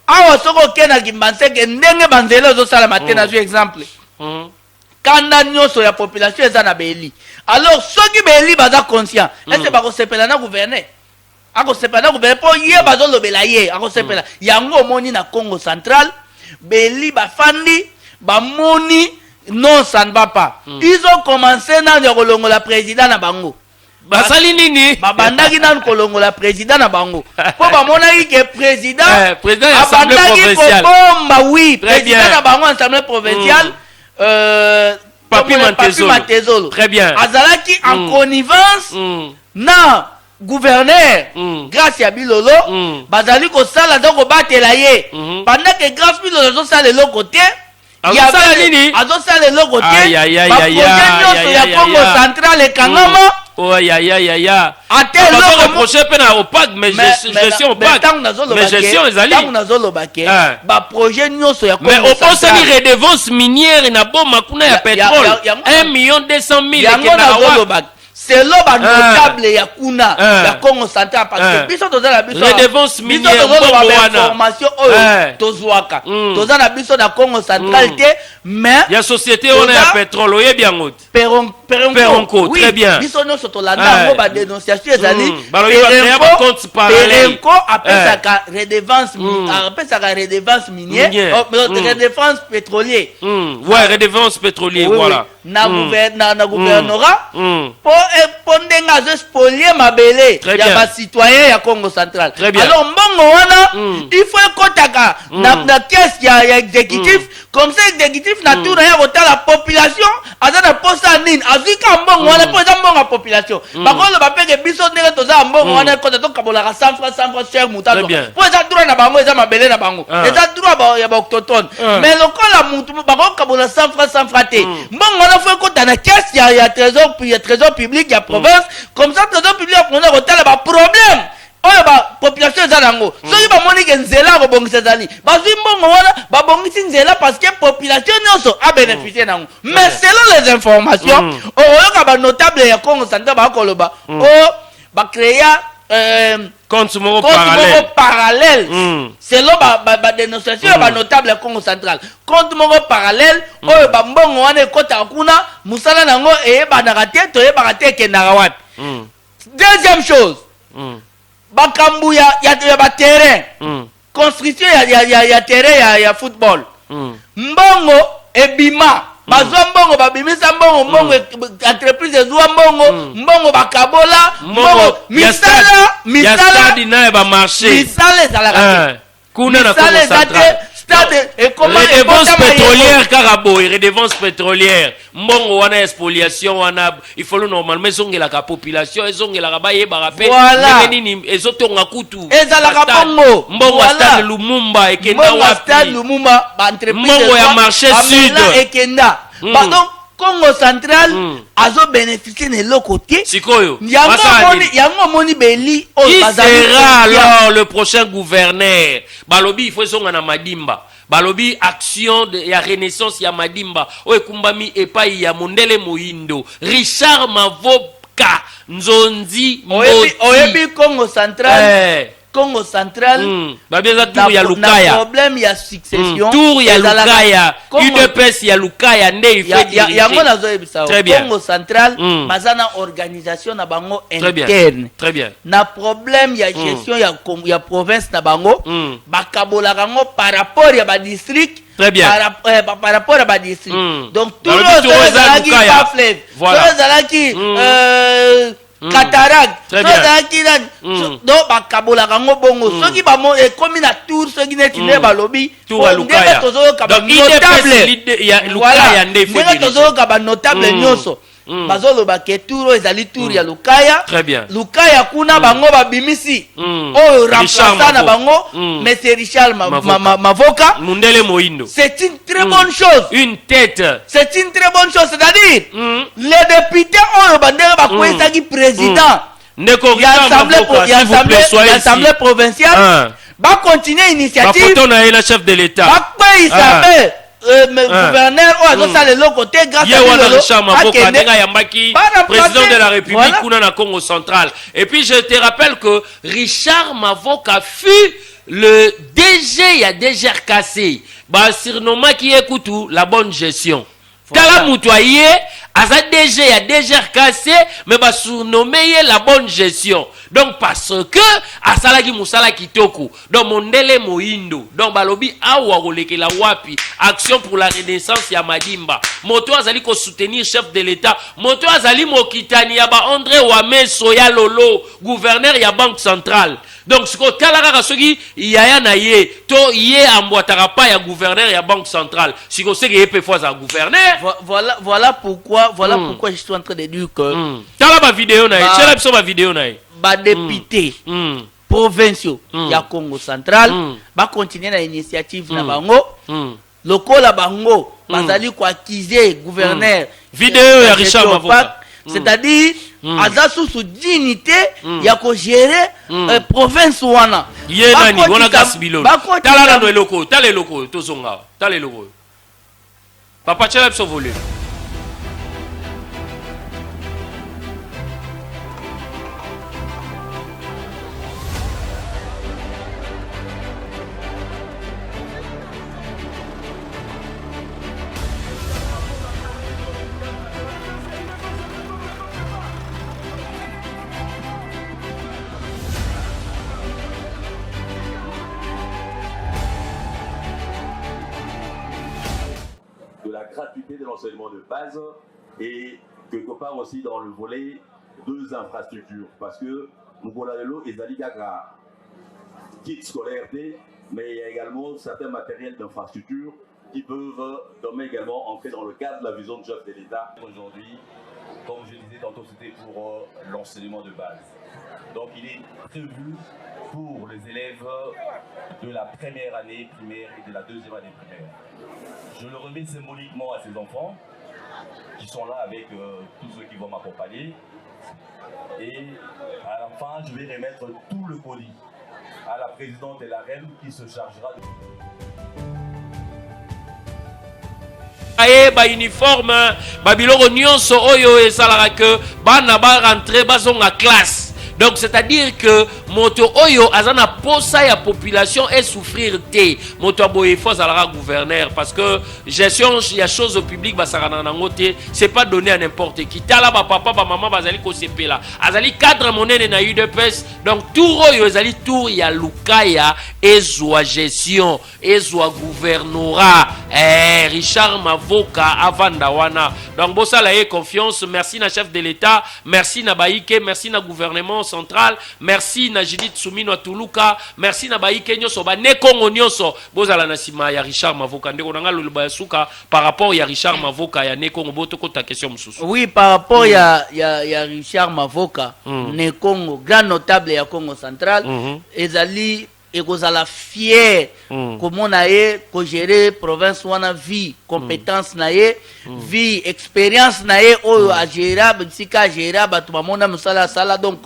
awa soko kena kimbanseke ndenge banzela zo sala matena zu exemple kanda nyoso ya population eza na beli alors soki beli baza conscient est-ce ba ko sepela na gouverner ako sepela na gouverner po ye bazo lobela ye ako sepela yango moni na Congo central beli ba fandi ba moni non ça ne va pas ils ont commencé na kolongo la président na bango basali nini babandaki nan kolongo la président na bango po bamonaki ke président président ya assemblée provinciale bomba oui président na bango assemblée provinciale Papi Mantezolo très bien azalaki en connivence na gouverneur grâce ya Bilolo bazali ko sala donc batela ye pendant que grâce Bilolo zo sala le côté azosala nini azosala le côté ya Congo central et Kangama oh ya ate lo reprocher pena opaque mais gestion opaque mais gestion ezali nazolo bake ba projet nyoso ya mais oposani redevance minière na boma kuna ya pétrole 1,2 million nazolo bake c'est lo ba notable ya kuna ya Congo central parce que biso tozala biso redevance minière information oyo tozwaka tozala biso na Congo central te mais ya société on a pétrole oyebi yango Peronco très bien biso nyonso tolanda ngo ba dénonciation ezali Peronco apesaka redevance minière redevance pétrolier ouais redevance pétrolier voilà na gouvernorat po ndenga azo spolier mabele ya ba citoyen ya Congo central alors mbongo wana il faut ekotaka na caisse ya exécutif comme ça exécutif na tour ya kotala population aza na posa nini azwika mbongo wana po eza mbongo ya population bakolo bapeke biso ndenge toza mbongo wana ekota tokabolaka 100 francs cher mutato po eza droit na bango eza mabele na bango eza droit ya baoctotone mais lokola mutu bakokabola 100 francs te mbongo wana fo ekota na caisse ya trésor public ya province comme ça trésor public ya province kotala ba problème oyo ba population eza nango soki bamoni ke nzela kobongisa ezali bazwi mbongo wana babongisi nzela parce que population nyonso abénéficie nango mais selon les informations oyoka banotable ya Congo central bakoloba bacréa compte moko parallèle selon ba dénonciation ya banotable ya Congo central compte moko parallèle oyo bambongo wana ekotaka kuna musala nango eyebanaka te toyebaka te ekendaka wapi deuxième chose bakambu ya ba terrain construction ya terrain ya football mbongo ebima bazwa mbongo babimisa mbongo entreprise ezwa mbongo bakabola mbongo misala na ba marché misala ezalaka kuna na Congo central stade et comment redevance pétrolière Karabo, redevance pétrolière. Mbongo wana spoliation wana il faut le normalement zongela ka population ezongela ka baye barape. Voilà. Nini ezotonga kutu. Ezala ka bongo. Mbongo stade Lumumba ekenda wapi. Stade Lumumba ba entreprise. Mbongo ya marché sud. Ekenda. Pardon. Congo central azo bénéficier de l'autre côté. Sikoyo. Yango moni beli. Qui sera alors le prochain gouverneur? Balobi il faut zonga na Madimba. Balobi action de ya renaissance ya Madimba. Oye kumbami epai ya Mondele Moindo. Richard Mavoka Nzonzi Moti. Oyebi Congo central. Congo central. Babeza tour ya Lukaya. Problème ya succession. Tour ya Lukaya. UDPS ya Lukaya nde il fait diriger. Yango nazo yebisa. Congo central bazana organisation na bango interne. Très bien. Na problème ya gestion ya province na bango. Bakabola bango par rapport ya ba district. Très bien. Par rapport à ba district. Donc tout le zalaki pamphlet. Voilà. Zalaki cataracte. Donc bakabola bango bongo. Soki ba mo ekomi na tour soki neti ne balobi. Tour Lukaya. Donc notable ya Lukaya nde il faut dire. Tozo ka ba notable nyoso. Bazolo ba ke tour ezali tour ya Lukaya. Très bien. Lukaya kuna bango ba bimisi. Oh remplaçant na bango mais c'est Richard Mavoka. Mondele Moindo. C'est une très bonne chose. Une tête. C'est une très bonne chose, c'est-à-dire les députés ont bandera qui président. L'Assemblée provinciale va continuer l'initiative. La chef de l'État. Gouverneur le côté grâce à président de la République kuna Congo central. Et puis je te rappelle que Richard Mavoka fut le DG ya DGRKC. Ba surnommé qui écoute la bonne gestion. Tala mutoye aza DG ya DGRKC mais ba surnommé la bonne gestion. Donc parce que asalaki musala kitoko. Donc Mondele Moindo. Donc balobi awa roleke la wapi action pour la renaissance ya Madimba. Moto azali ko soutenir chef de l'État. Moto azali mokitani ya ba André Wame Soya Lolo, gouverneur ya Banque centrale. Donc ce que talaka soki yaya na ye to ye ambwataka pa ya gouverneur ya Banque centrale. Si ko seki yepe fois za gouverneur. Voilà pourquoi je suis en train de dire que tala ba vidéo na ye, tala biso ba vidéo na ye. Ba député provinciaux ya Congo central ba continuer na initiative na bango. Lokola bango bazali ko accuser gouverneur. Vidéo ya Richard Mavoka. C'est-à-dire aza sous dignité ya ko gérer province wana. Ye nani wana gasbilo. Tala na no eloko, tala eloko tozonga. Tala eloko. Papa tchala biso volume. De la gratuité de l'enseignement de base et quelque part aussi dans le volet deux infrastructures parce que Moukolalelo et Zaligaka kit scolaire mais il y a également certains matériels d'infrastructure qui peuvent demain également entrer dans le cadre de la vision de chef de l'État. Aujourd'hui, comme je disais tantôt, c'était pour l'enseignement de base. Donc il est prévu pour les élèves de la première année primaire et de la deuxième année primaire. Je le remets symboliquement à ces enfants qui sont là avec tous ceux qui vont m'accompagner. Et à la fin, je vais remettre tout le colis à la présidente et la reine qui se chargera de... Ba uniforme ba biloko nyonso oyo esalaka que bana ba rentrer bazonga classe. Donc c'est-à-dire que moto oyo azana posa ya population et souffrir té moto aboye faut alara gouverneur parce que gestion ya chose publique basarana nango té c'est pas donné à n'importe qui. Tala ba papa ba maman bazali ko sepela azali cadre monene na UDPS. Donc tout oyo ezali tour ya Lukaya ezwa gestion ezwa gouvernorat Richard Mavoka avanda wana. Donc bosala ye confiance. Merci na chef de l'État, merci na Baïke, merci na gouvernement central, merci na Judith Soumino Tuluka, merci na bayi kenyo so ba ne Kongo nyonso bozala na sima ya Richard Mavoka ndeko nanga loluba ya suka par rapport ya Richard Mavoka ya ne Kongo boto ko ta question mususu. Oui, par rapport ya Richard Mavoka, ne Congo grand notable ya Congo central, ezali ekozala fier comment na ye ko gérer province wana vie compétence na ye vie expérience na ye oyo a gérer bisika gérer batu bamona musala sala donc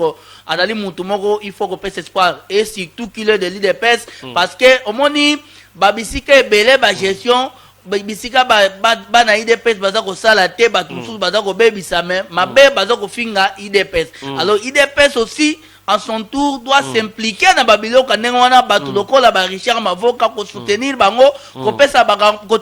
azali mutu moko il faut ko pese espoir et surtout qu'il est de l'IDPS parce que omoni babisika ebele ba gestion bisika ba na IDPS baza ko sala te batu mususu baza ko bebisa mais mabe baza ko finga IDPS alors IDPS aussi en son tour doit s'impliquer dans Babylone quand on a battu le col à Richard Mavoka pour soutenir bango pour pesa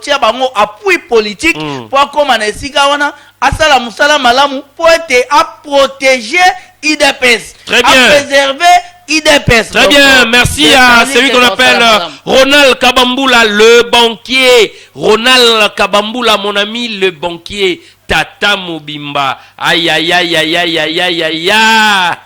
tia bango appui politique pour comme on est wana asala musala malamu pour être à protéger IDPS très bien à préserver IDPS. Très bien, merci à celui qu'on appelle Ronald Kabambula, le banquier. Ronald Kabambula, mon ami, le banquier. Tata Mobimba. Aïe, aïe, aïe, aïe, aïe, aïe, aïe, aïe, aïe.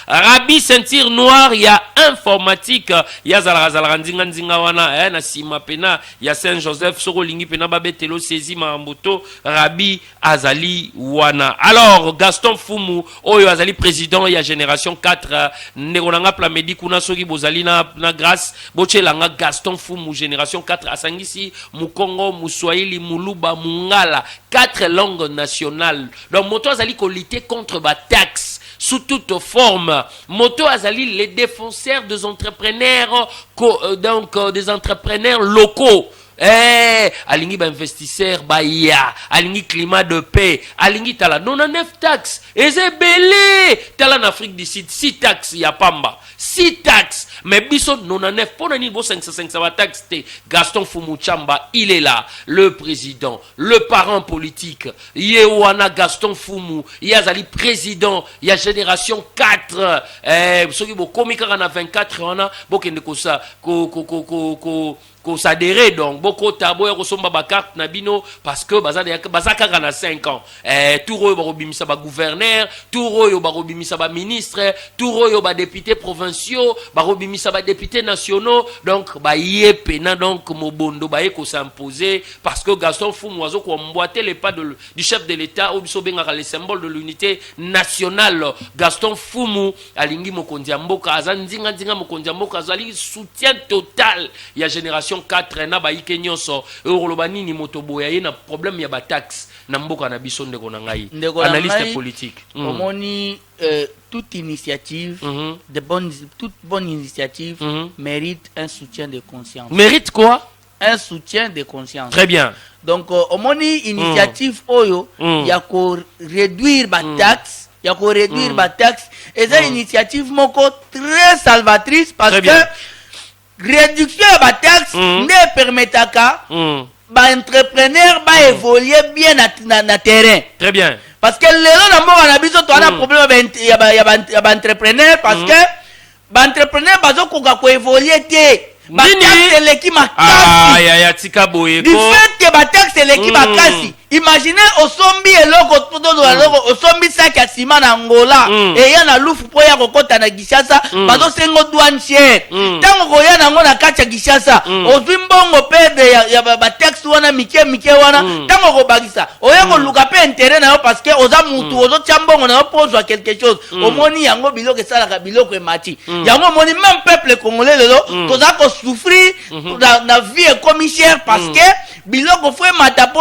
Rabi ceinture noire, il y a informatique. Il y a Zalranzinga wana, na sima pena, il y a Saint-Joseph, Soro Lingi pena babetelo sezi maramboto, Rabi Azali wana. Alors, Gaston Fumu, Oyo Azali président, il y a génération 4, Neronanga Plamedi kuna soki bozali na grâce, Bochelanga Gaston Fumu, génération 4, Asangisi, Mukongo, Muswahili, Muluba, Mungala, 4 langues nationales. Donc, Moto Azali ko lutter contre ba taxe. Sous toute forme, Moto Azali, les défenseurs des entrepreneurs, des entrepreneurs locaux. Alingi ba investisseur ba ya, alingi climat de paix, alingi tala 99 taxes, ezebele tala en Afrique du Sud 6 taxes ya pamba, 6 taxes, mais biso 99 pour nani bo 505 ça va taxe Gaston Fumu Chamba, il est là, le président, le parent politique, Yewana Gaston Fumu, Yazali président, ya génération 4, soki bo komika na 24 on bo kende ko ça ko s'adhérer donc beaucoup tabo et resomba ba carte nabino parce que bazaka na 5 ans touro ba robimisa ba gouverneur touro ba robimisa ba ministre touro ba député provinciaux ba robimisa ba députés nationaux donc ba yepena donc mobondo ba ko s'imposer parce que Gaston Fumu azo ko mboiter les pas du chef de l'État ou biso benga le symbole de l'unité nationale. Gaston Fumu alingi mokonzi mboka azanzinga nzinga mokonzi mboka azali soutien total ya génération 4 na ba ike nyonso eurolobani ni motoboya ye na problème ya ba taxe na mboka na biso ndeko na ngai analyste politique omoni toute initiative toute bonne initiative mérite un soutien de conscience. Mérite quoi? Un soutien de conscience. Très bien. Donc omoni initiative oyo ya ko réduire ba taxe ya ko réduire ba taxe et c'est une initiative moko très salvatrice parce que réduction de la taxe ne permet pas ba entrepreneur ba évoluer bien na terrain. Très bien. Parce que les gens on a besoin de problème il y a ba entrepreneur parce que ba entrepreneur bazo ko évoluer té. Ba taxe l'équipe makasi. Tika boye du fait que ba taxe l'équipe makasi. Imaginez au sombi eloko todo au sombi sac ya ciment na Angola et ya na lufu po ya kokota na Gishasa bazo sengo douane cher tango ko ya na ngona kacha Gishasa ozwi mbongo pede ya ba taxe wana mike wana tango ko bagisa oya ko luka pe intérêt na yo parce que oza mutu ozo chambongo na yo pozwa quelque chose omoni yango biloko sala ka biloko emati yango moni même peuple congolais lelo toza ko souffrir na vie comme cher parce que biloko fwe matapo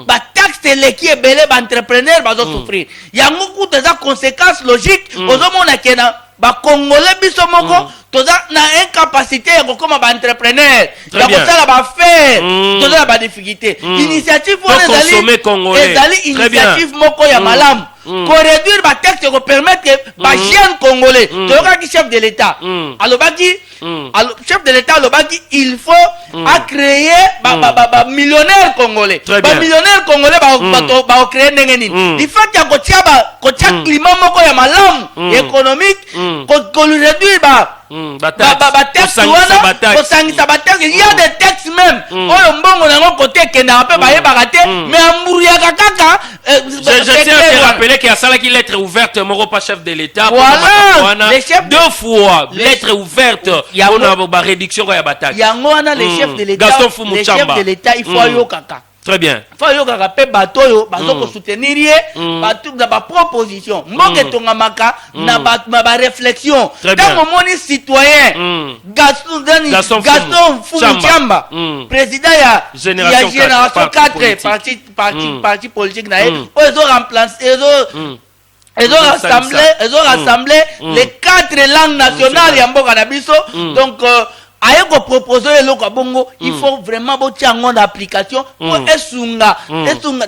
ba taxe l'équipe belé ba entrepreneur bazo souffrir yango kuta za conséquences logiques ozomona kena ba congolais biso moko toza na incapacité ya kokoma ba entrepreneur ya kosala ba faire toza ba difficulté initiative wana ezali initiative moko ya malamu ko réduire ba taxe ko permettre que ba jeune congolais toyoka ki chef de l'état alobaki chef de l'état alobaki il faut à créer ba millionnaire congolais ba millionnaire congolais ba créer ndenge nini il faut ko tia climat moko ya malamu économique ko réduire Batexte wana kosangisa batexte, il y a des textes même oyo mbongo nango côté kenda pe baye bagate mais amburiaka kaka. Je tiens à te rappeler qu'il y a ça qui lettre ouverte mon pas chef de l'État. Voilà, deux fois lettre ouverte pour la réduction ya batak. Yango wana les chefs de l'État, les chefs de l'État il faut yo kaka. Très bien. Il faut que pe bato yo bazo soutenir bato na ba proposition. Mboke tongamaka na ba réflexion. Tant moni citoyen Gaston Fouchamba, président ya génération 4 parti politique na ils ont remplacé ils ont rassemblé les 4 langues nationales ya mboka na biso. Donc ayeko proposer le bongo il faut vraiment botia en application pour esunga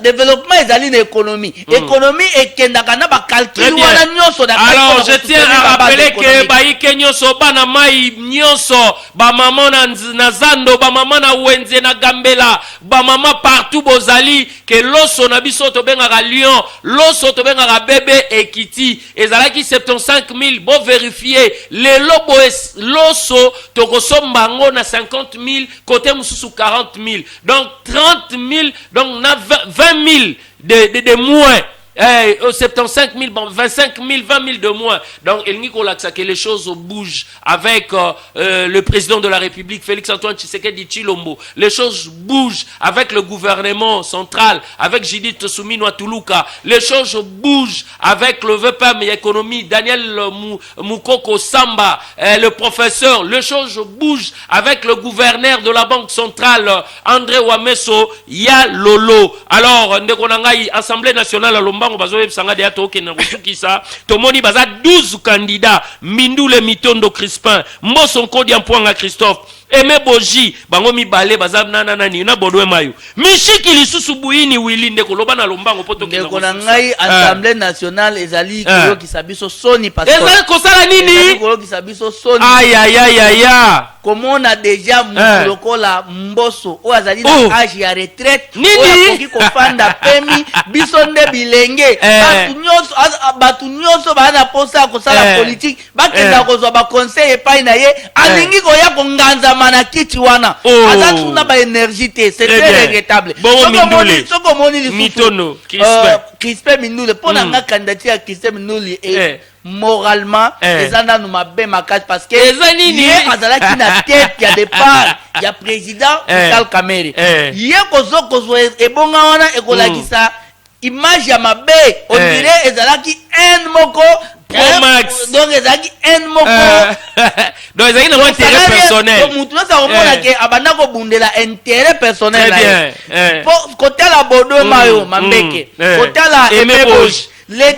développement ezali na économie ekendaka na ba calcul wana nyoso na. Alors je tiens à rappeler que baike nyoso bana mai nyoso ba mama na zando ba mama na wenze na gambela ba mama partout bozali que loso na biso to bengaka lion loso to bengaka bébé ekiti ezalaki 75000 bo vérifier le lobo loso to Bango na 50 000, côté Moussou 40 000. Donc 30 000, donc na 20 000 de moins. 75 000, 25 000, 20 000 de moins. Donc, il n'y a que les choses bougent avec le président de la République, Félix-Antoine Tshisekedi Tshilombo. Les choses bougent avec le gouvernement central, avec Judith Suminwa Tuluka. Les choses bougent avec le VPM et économie, Daniel Moukoko Samba, le professeur. Les choses bougent avec le gouverneur de la Banque centrale, André Wameso, Ya Lolo. Alors, Ndekonangai, Assemblée nationale à Lombango, Tomoni baza 12 candidats, Mindule Mitondo Crispin, Mbosonko Diampoanga Christophe, Aimé Boji, bango mibale baza nanani na bodwe mayo. Mishiki lisusu buini Willy ndekoloba na Lombango poto kina. Ndekonangai Assemblée nationale ezali koyo kisabiso soni parce que. Ezali kosala nini? Ezali koyo kisabiso soni. Aïe aïe aïe aïe. Comment on a déjà lokola Mboso o azali na âge ya retraite o akoki kofanda pemi bisonde bilenge batu nyonso bana posa kosala politique bakenda kozwa ba conseil epai na ye alingi koya konganza mana kiti wana azali tuna ba énergie te c'est très regrettable. Soko moni Mitono Crispin Mindule pona nga candidature ya Crispin Mindule moralement ezana nous mabe makati parce que ye azala ki na tête ya départ ya président Vital Kamerhe ye kozo ebonga wana ekolakisa image ya mabe on dirait ezala ki un moko donc ezaki un moko donc ezaki na intérêt personnel donc mutu nasa komona ke abanda kobundela intérêt personnel na ye côté la bodo mayo mambeke côté la Aimé Boji les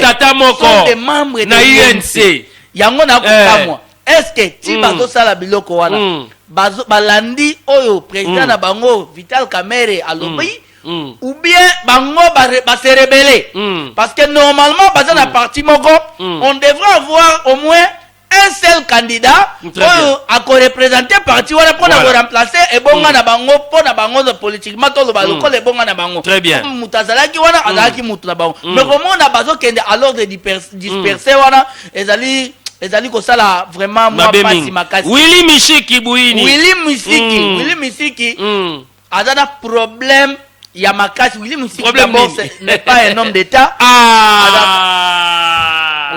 tata moko sont des membres na UNC yango na kokamwa est-ce que ti bazo sala biloko wana bazo balandi oyo président na bango Vital Kamerhe alobi ou bien bango ba se rebeller parce que normalement baza na parti moko on devrait avoir au moins un seul candidat à représenter parti wana pour remplacer et bonga na bango pour na bango politiquement tout le baloko le bonga na bango très bien mutazalaki wana azalaki mutu na bango mais comment on a besoin kende alors de disperser wana ezali ko sala vraiment moi pasi makasi Willy Mishiki buini Willy Mishiki azana problème ya makasi. Willy Mishiki d'abord n'est pas un homme d'état.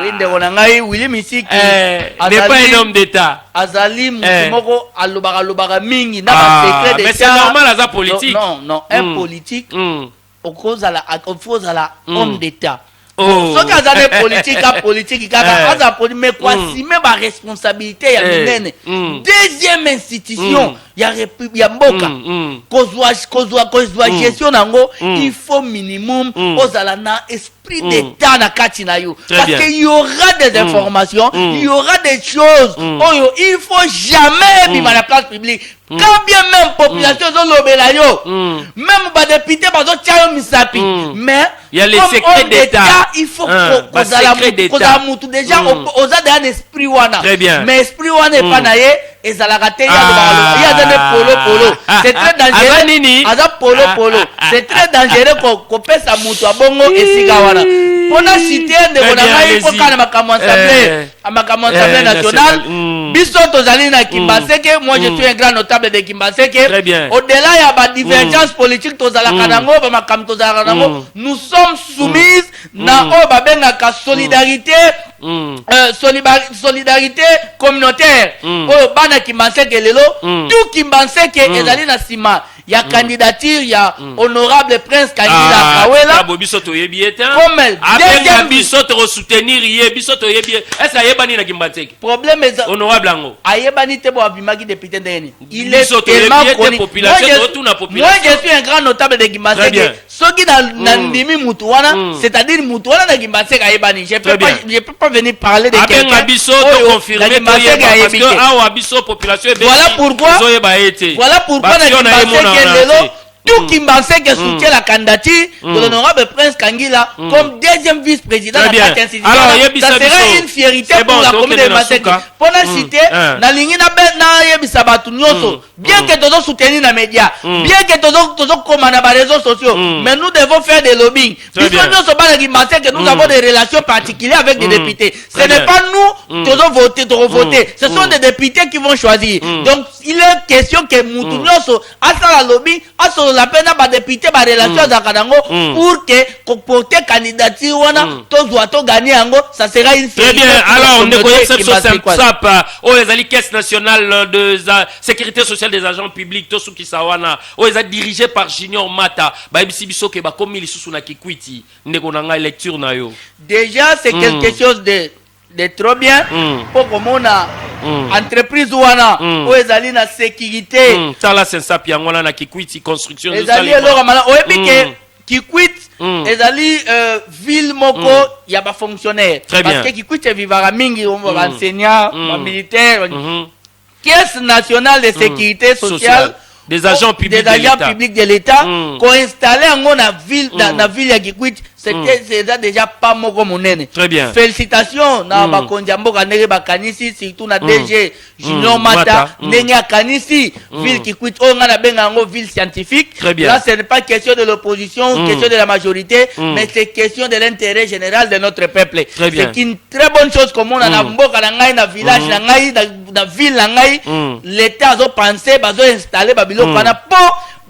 Oui, ndekonangai Willy Mishiki n'est pas un homme d'état. Azali moko alobaka mingi na ba secret d'état. Mais c'est normal aza politique. Non, un politique au cause à la homme d'état. Ce qui a des politiques, mais quoi si même la responsabilité ya minene. Deuxième institution, ya mboka. Kozwa gestion nango, il faut minimum ozala na esprit d'état na kati na yo. Parce qu'il y aura des informations, il y aura des choses, il faut jamais vivre à la place publique. Quand bien même population zolobela yo, même ba député bazo tiayo misapi, mais il y a les secrets d'état. Il faut kozala mutu déjà oza un esprit wana. Mais esprit wana est pas naye ezalaka te ya zane polo. C'est très dangereux. Aza polo. C'est très dangereux ko pesa mutu abongo esika wana. On a cité de bonanga il faut kana makamwa assemblée nationale. Biso tozali na Kimbaseke, moi je suis un grand notable de Kimbaseke. Très bien. Au-delà il y a ba divergence politique tozala kanango ba makam tozala kanango. Nous sommes soumises na o ba bengaka solidarité solidarité communautaire. O bana Kimbaseke lelo, tout Kimbaseke ezali na sima. Il y a candidature, il y a honorable prince Kangila Kawela. Comme deuxième bisoto soutenir yé bisoto yebi. Est-ce que yebani na Kimbaseke? Problème est honorable ango. Ayebani te bo abimaki député ndeni. Il est tellement connu. Moi je suis un grand notable de Kimbaseke. Ceux qui na ndimi mutu wana, c'est-à-dire mutu wana na Kimbaseke ayebani. Je peux pas venir parler de quelqu'un. Abenga bisoto confirmer parce que awa biso population. Voilà pourquoi na Kimbaseke tout Kimbaseke soutient la candidature de l'honorable prince Kangila comme deuxième vice-président de la partie institutionnelle. Ça serait une fierté pour la commune de Kimbaseke. Pour la citer, na lingina na yebisa batu nyoso, bien que tozo soutenir na médias, bien que tozo commande na réseaux sociaux, mais nous devons faire des lobbying. Puisque nous avons des relations particulières avec des députés. Ce n'est pas nous tozo voter, ce sont des députés qui vont choisir. Donc il est question que mutu nyoso asa la lobby, asa la peine à député ba relation za kadango pour que porter candidature wana to gagner ango, ça sera une très bien. Alors on est SAP oh les caisse nationale de sécurité sociale des agents publics to suki sawana oh les dirigé par Junior Mata ba bisi biso ke ba komi lisusu na kikwiti ndeko na nga lecture na yo. Déjà c'est quelque chose de trop bien pour comme on a entreprise wana o ezali na sécurité ça là c'est ça piango na kikwiti construction de ezali eloko mala o epike kikwiti ezali ville moko ya ba fonctionnaire parce que kikwiti vivara mingi ba enseignant ba militaire caisse nationale de sécurité sociale des agents publics de l'État qu'on installé en na ville na ville ya Kikwiti c'était déjà pas moko monene. Très bien. Félicitations na ba konjambo kanere ba kanisi surtout na DG Junior Mata ndenge kanisi ville Kikwiti on na benga ngo ville scientifique. Là ce n'est pas question de l'opposition, question de la majorité, mais c'est question de l'intérêt général de notre peuple. C'est une très bonne chose comme on a na mboka na ngai na village na ngai na ville na ngai l'État a pensé bazo installer babilo kana po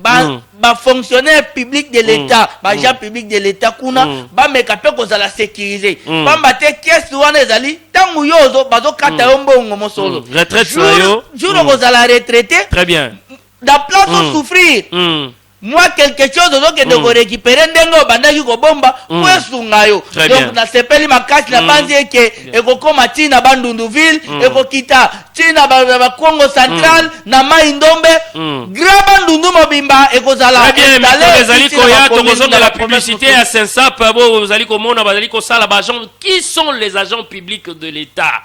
ba fonctionnaire public de l'État, ba agent public de l'État kuna ba mekape ko za la sécuriser. Pamba te caisse wana ezali tangu yozo bazo kata yombongo mosolo. Retraite na yo. Jour ko za la retraité. Très bien. Da place de souffrir. Moi quelque chose donc de récupérer ndengo bandaki ko bomba kwesunga yo. Donc na sepeli makasi na banzi ke ekokoma tina bandunduville ekokita tina ba Congo central na mai ndombe graba ndundu mobimba ekozala installé de la publicité à Saint-Sap vous allez komona bazali ko sala ba agents qui sont les agents publics de l'État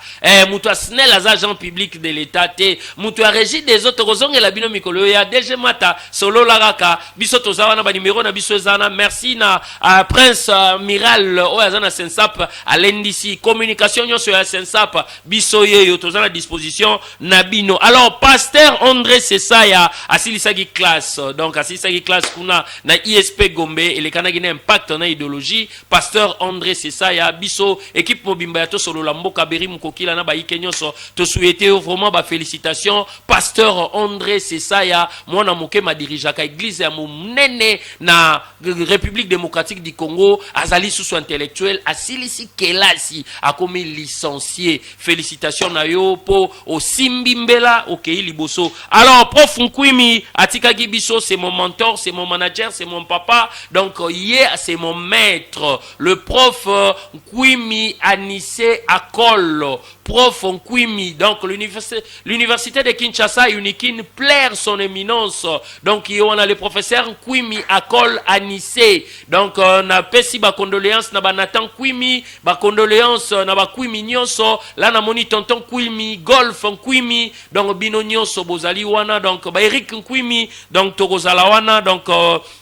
mutu asnel les agents publics de l'État te mutu a régie des autres kozonga la bino mikolo ya DG Mata solo laraka biso tozawana ba numéro na biso zana merci na prince amiral o azana Saint-Sap à l'NDC communication nyo sur Saint-Sap biso yeyo tozana disposition nabino. Alors pasteur André Sesaya asilisaki classe donc asilisaki classe kuna na ISP Gombe et le kanagi na impact na idéologie pasteur André Sesaya biso équipe mobimba ya to solo la mboka beri mukokila na ba ikenyoso to souhaiter vraiment ba félicitations pasteur André Sesaya mwana moke ma dirijaka église ya munene na République démocratique du Congo azali sous intellectuel asilisi kelasi akomi licencié. Félicitations na yo po au Simbimbela ok liboso. Alors prof Nkwimi atikaki biso c'est mon mentor, c'est mon manager, c'est mon papa. Donc hier c'est mon maître le prof Nkwimi Anissé Akol. Prof Nkwimi donc l'université de Kinshasa uniquine plaire son éminence. Donc on a le professeur Nkwimi Akol Anissé. Donc on a pesi ba condoléances na ba Nathan Nkwimi, ba condoléances na ba Nkwimi nyonso, là na moni tonton Nkwimi, Golf Nkwimi, donc bino nyonso bozali wana donc ba Eric Nkwimi, donc tokozala wana donc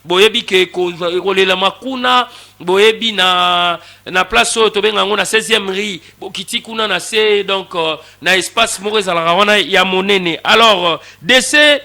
boyebi ke ko rolela makuna boyebi na place to benga ngona 16e rue bokiti kuna na se donc na espace moko ezala wana ya monene. Alors décès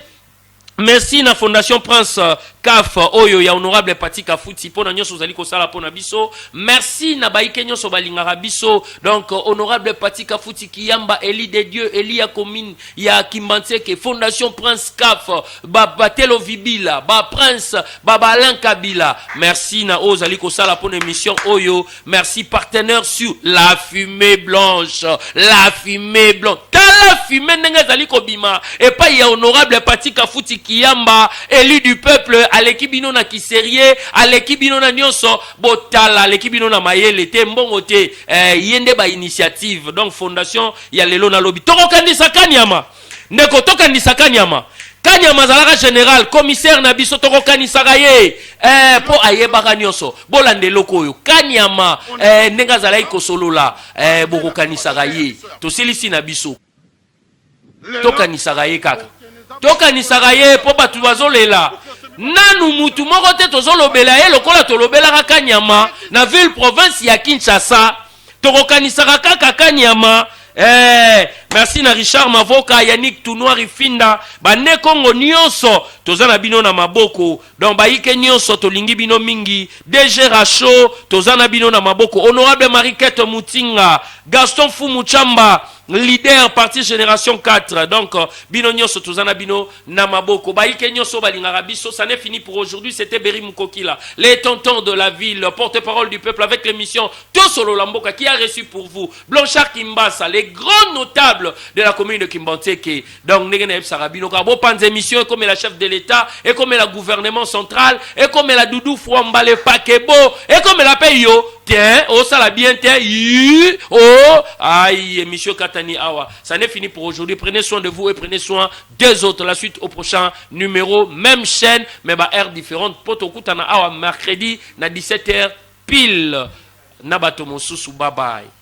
Merci na Fondation Prince CAF Oyo ya honorable Patika Fouti pona nyonso zali kosala pona biso. Merci na baike nyonso balingaka biso. Donc honorable Patika Fouti Kiyamba Eli de Dieu Eli ya commune ya Kimbanteke Fondation Prince CAF Batelo Vibila ba Prince Baba Alain Kabila. Merci na ozali kosala pona émission Oyo. Merci partenaire sur la fumée blanche. La fumée blanche. La fumée ndenge zali kobima et pas ya honorable Patika Fouti Kiyamba élu du peuple à l'équipe bino na kiserie à l'équipe bino na nyonso botala à l'équipe bino na mayele te mbongo te yende ba initiative donc fondation ya lelo na lobi toko kandisa kanyama ndeko to kandisa kanyama kanyama zalaka général commissaire na biso toko kanisa ye po ayebaka nyonso bolande loko oyo kanyama ndenga zalai kosolola boko kanisa ye to silisi na biso tokanisaka ye kaka tokanisaka ye po batu bazolela nanu mutu moko te tozolobela ye lokola tolobelaka kanyama na ville province ya Kinshasa tokokanisaka kaka kanyama. Merci na Richard Mavoka, Yannick Tounoir Finda, bane Kongo nyonso tozana bino na maboko donc baike nyonso tolingi bino mingi DG Racho tozana bino na maboko honorable Mariquette Mutinga Gaston Fumuchamba leader parti génération 4 donc bino nyonso tozana bino na maboko baike nyonso balingaka biso. Ça n'est fini pour aujourd'hui. C'était Berry Mukokila, les tontons de la ville, porte-parole du peuple avec l'émission Tosolo Lamboka qui a reçu pour vous Blanchard Kimbassa, les grands notables de la commune de Kimbanteke. Donc Negene Sarabino Kabo Panz émission comme la chef de l'État et comme la gouvernement central et comme la Doudou Fouambale Pakebo et comme la Payo. Tiens, oh ça la bien tiens, oh aïe émission Katani Awa. Ça n'est fini pour aujourd'hui. Prenez soin de vous et prenez soin des autres. La suite au prochain numéro, même chaîne, mais bah heure différente. Poto Kutana Awa mercredi na 17h pile. Nabato Mosusu, bye bye.